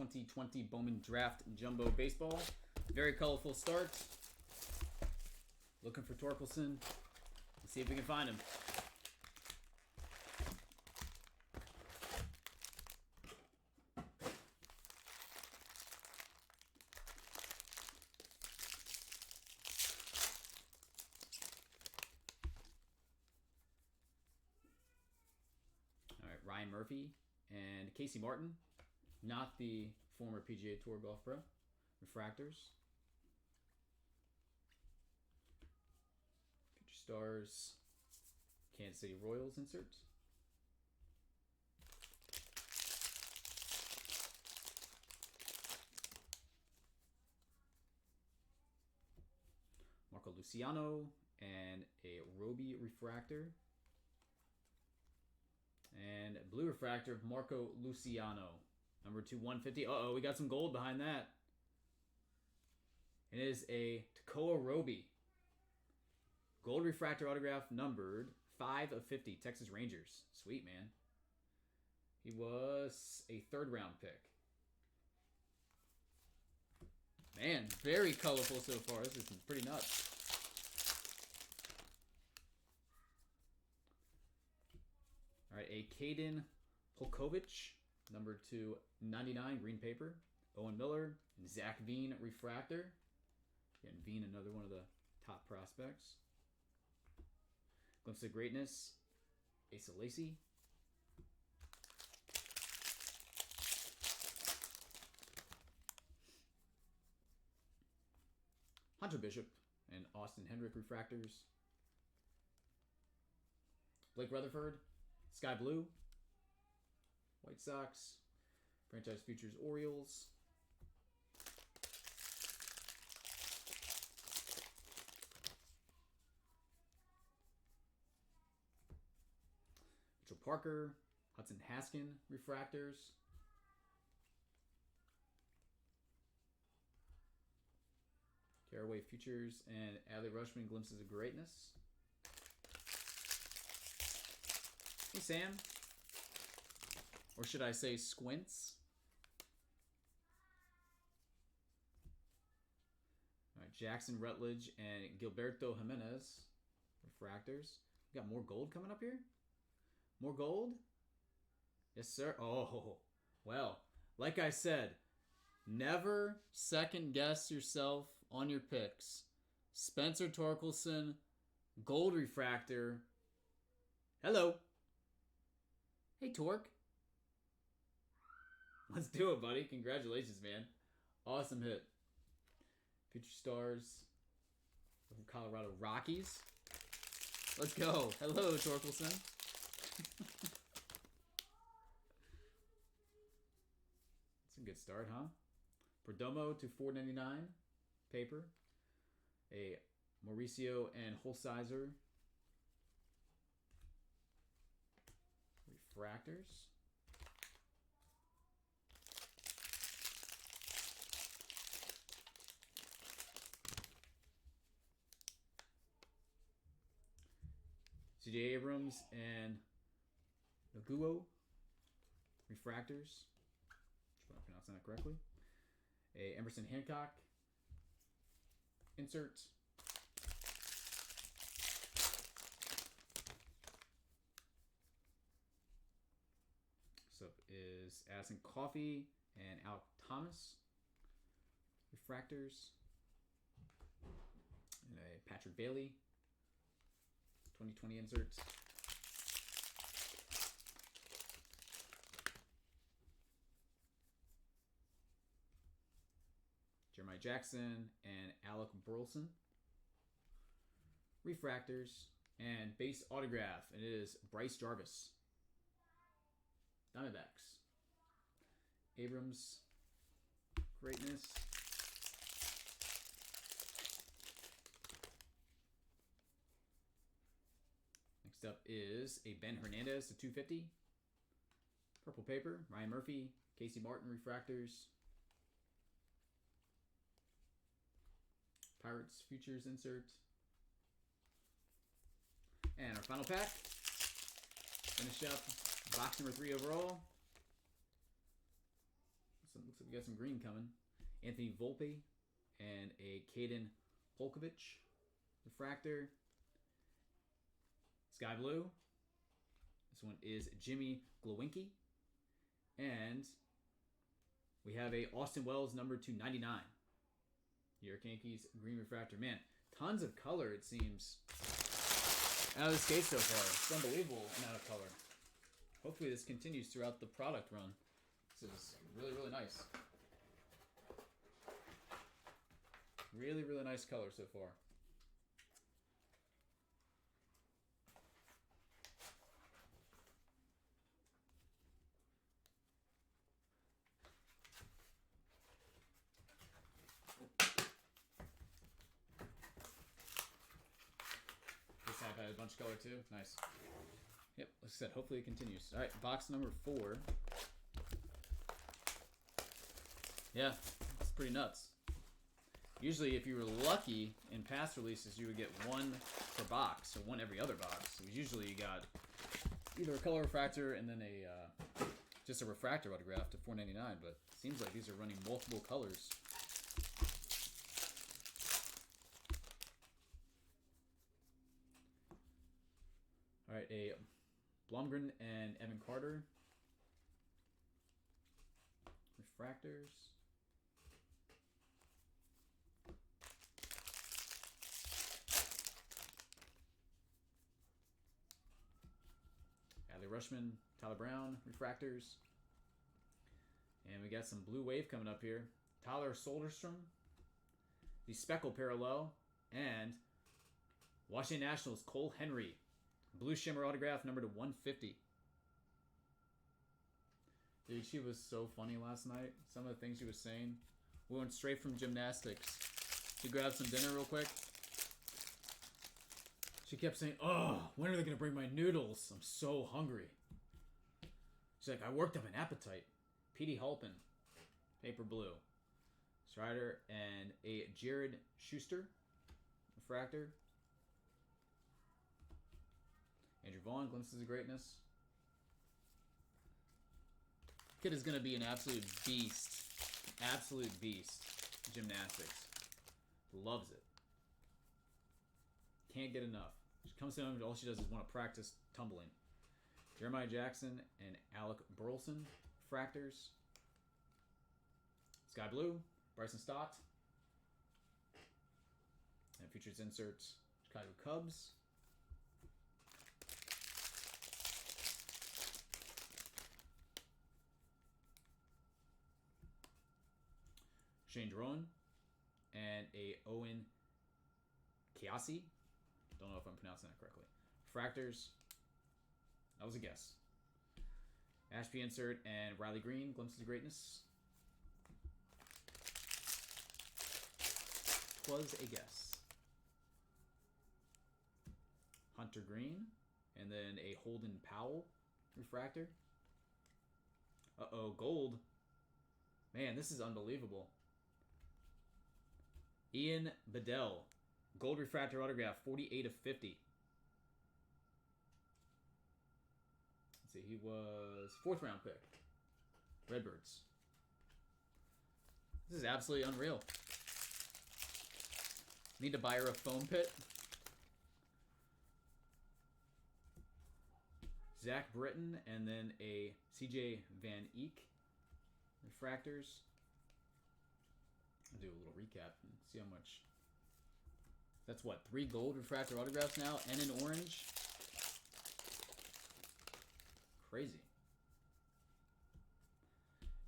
2020 Bowman Draft Jumbo Baseball. Very colorful start. Looking for Torkelson. Let's see if we can find him. All right, Ryan Murphy and Casey Martin, not the former PGA Tour Golf Pro. Refractors. Future Stars, Kansas City Royals insert. Marco Luciano and a Roby refractor. And blue refractor of Marco Luciano. Number 2/150. Uh-oh, we got some gold behind that. It is a Takoa Roby. Gold refractor autograph numbered 5/50. Texas Rangers. Sweet, man. He was a third-round pick. Man, very colorful so far. This is pretty nuts. All right, a Caden Polkovich, number 299, green paper. Owen Miller and Zach Veen refractor. Again, Veen, another one of the top prospects. Glimpse of Greatness, Asa Lacy. Hunter Bishop and Austin Hendrick refractors. Blake Rutherford, Sky Blue, White Sox, Franchise Futures Orioles. Mitchell Parker, Hudson Haskin refractors. Caraway Futures and Adley Rushman Glimpses of Greatness. Hey, Sam. Or should I say Squints? All right, Jackson Rutledge and Gilberto Jimenez refractors. We got more gold coming up here? More gold? Yes, sir. Oh, well, like I said, never second guess yourself on your picks. Spencer Torkelson, gold refractor. Hello. Hey, Torque. Let's do it, buddy. Congratulations, man. Awesome hit. Future Stars from Colorado Rockies. Let's go. Hello, Torkelson. That's a good start, huh? Perdomo to 499 paper. A Mauricio and Holsizer refractors. CJ Abrams and Naguo refractors. If I'm pronouncing that correctly. A Emerson Hancock insert. Next up is Addison Coffey and Alec Thomas refractors. And a Patrick Bailey 2020 inserts. Jeremiah Jackson and Alec Burleson refractors. And base autograph. And it is Bryce Jarvis. Diamondbacks. Abrams. Greatness. Next up is a Ben Hernandez to 250. Purple paper. Ryan Murphy. Casey Martin refractors. Pirates Futures insert. And our final pack. Finish up box number 3 overall. looks like we got some green coming. Anthony Volpe and a Caden Polkovich refractor. Sky blue. This one is Jimmy Glowinky. And we have a Austin Wells number 299. New York Yankees green refractor. Man, tons of color, it seems, out of this case so far. It's unbelievable amount of color. Hopefully this continues throughout the product run. This is really, really nice. Really, really nice color so far. This half had a bunch of color too. Nice. Yep, like I said, hopefully it continues. All right, box number 4. Yeah, it's pretty nuts. Usually, if you were lucky in past releases, you would get 1 per box, so 1 every other box. So usually, you got either a color refractor and then a just a refractor autograph to $4.99. But it seems like these are running multiple colors. All right, a Blomgren and Evan Carter refractors. Adley Rushman, Tyler Brown refractors. And we got some blue wave coming up here. Tyler Soderstrom, the Speckle parallel, and Washington Nationals Cole Henry. Blue Shimmer autograph number to 150. Dude, she was so funny last night. Some of the things she was saying. We went straight from gymnastics. She grabbed some dinner real quick. She kept saying, "Oh, when are they going to bring my noodles? I'm so hungry." She's like, "I worked up an appetite." Petey Halpin, paper blue. Strider and a Jared Schuster refractor. Andrew Vaughn, glimpses of greatness. Kid is going to be an absolute beast. Absolute beast. Gymnastics. Loves it. Can't get enough. She comes home and all she does is want to practice tumbling. Jeremiah Jackson and Alec Burleson refractors. Sky Blue, Bryson Stott. And features inserts Chicago Cubs. Shane Drone and a Owen Kiasi. Don't know if I'm pronouncing that correctly. Fractors. That was a guess. Ashby insert and Riley Green, glimpses of greatness. Was a guess. Hunter Green and then a Holden Powell refractor. Uh-oh, gold. Man, this is unbelievable. Ian Bedell, gold refractor autograph, 48 of 50. Let's see, he was 4th round pick. Redbirds. This is absolutely unreal. Need to buy her a foam pit. Zach Britton and then a CJ Van Eek refractors. I'll do a little recap and see how much. That's what, 3 gold refractor autographs now and an orange. Crazy.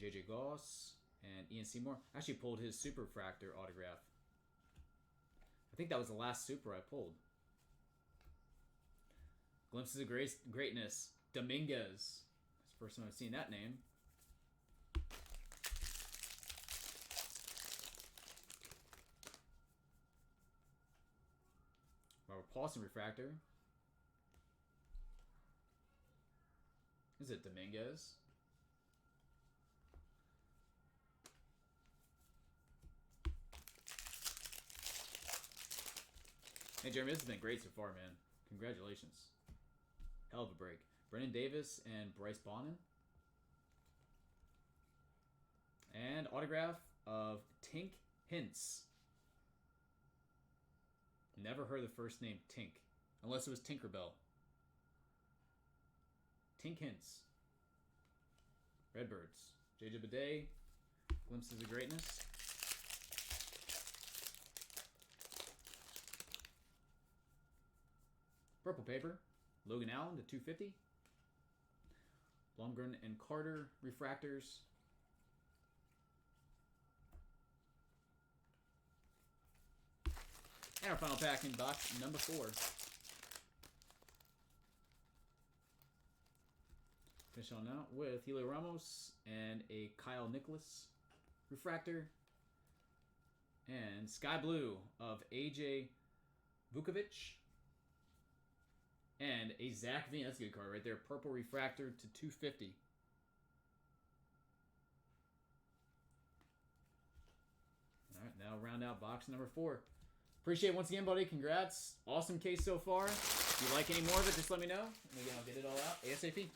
JJ Goss and Ian Seymour. I actually pulled his super refractor autograph. I think that was the last super I pulled. Glimpses of greatness. Dominguez. That's the first time I've seen that name. Robert Paulson refractor. Is it Dominguez? Hey, Jeremy, this has been great so far, man. Congratulations. Hell of a break. Brennan Davis and Bryce Bonnin. And autograph of Tink Hints. Never heard the first name Tink. Unless it was Tinkerbell. Tink Hints. Redbirds. JJ Bidet. Glimpses of Greatness. Purple paper. Logan Allen to 250. Blumgren and Carter refractors. And our final pack in box number 4. Finish on out with Helio Ramos and a Kyle Nicholas refractor. And Sky Blue of AJ Vukovic. And a Zach Veen. That's a good card right there. Purple refractor to 250. All right, now round out box number 4. Appreciate it once again, buddy. Congrats. Awesome case so far. If you like any more of it, just let me know. And again, I'll get it all out ASAP.